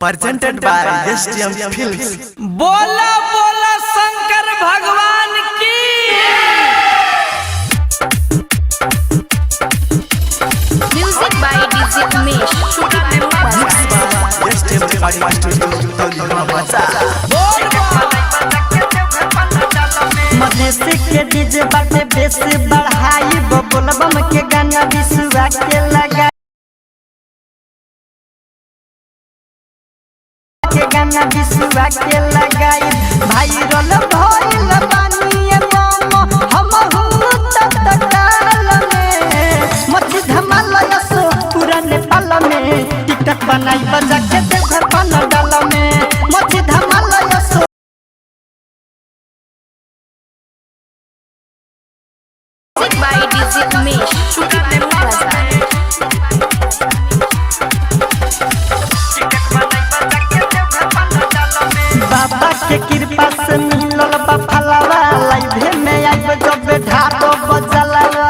presented by STM Films। बोला बोला शंकर भगवान की। Music by DJ Umesh STM Recording Studio तौलिया बजा। मधेश के डीजे बाटे बेस बढ़ाई बोलबम के गाना विश्वा के लगा के गाना विश्वा के लगाई वायरल भइल बानी बम हम तत्काल में मची धमाल यसो पूरा नेपाल में टिकटॉक बनाई बजा के देवघर पान डाल में मची धमाल यसो म्यूजिक बाय डीजे उमेश बाबा के कृपा से मिलल बा फलवा लाइव में आइब जब ढाडो बजलवा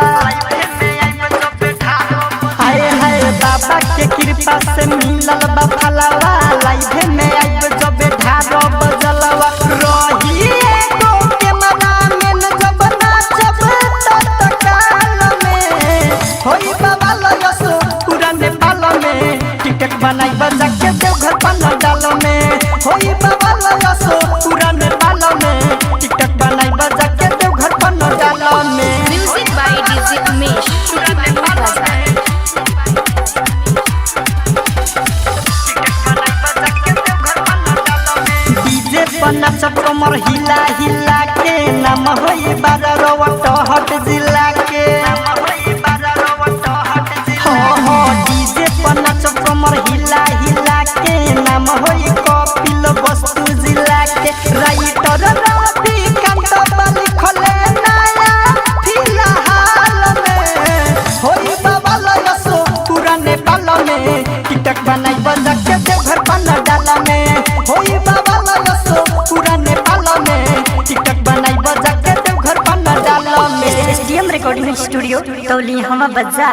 हाय हाय बाबा के कृपा से मिलल बा फलवा लाइव में आइब जब ढाडो बजलवा रही एगो कैमरा में जब नाचब तत्काल में होई बाबा लयसो पूरा नेपाल में टिकट बनाई बजा के देवघर पान डाल में होई बाबा लयसो पूरा नेपाल में टिकट बनाई बजा के देवघर पान डाल में music by DJ Umesh DJ पर नाचब कमर हिला हिला के नाम होई बाररवट हट जिला के हो डीजे पर नाचब कमर हिला हिला के नाम होई कपिल वस्तु जिला के राइटर रवि कांत लिखले नया फिलहाल में होई बाबा लयसो पूरा नेपाल में टिकटॉक बनाई बजा के देवघर पान डाल में होई बाबा लयसो पूरा नेपाल में टिकटॉक बनाई बजा के देवघर पान डाल में STM रिकॉर्डिंग स्टूडियो तौलिया बाजार।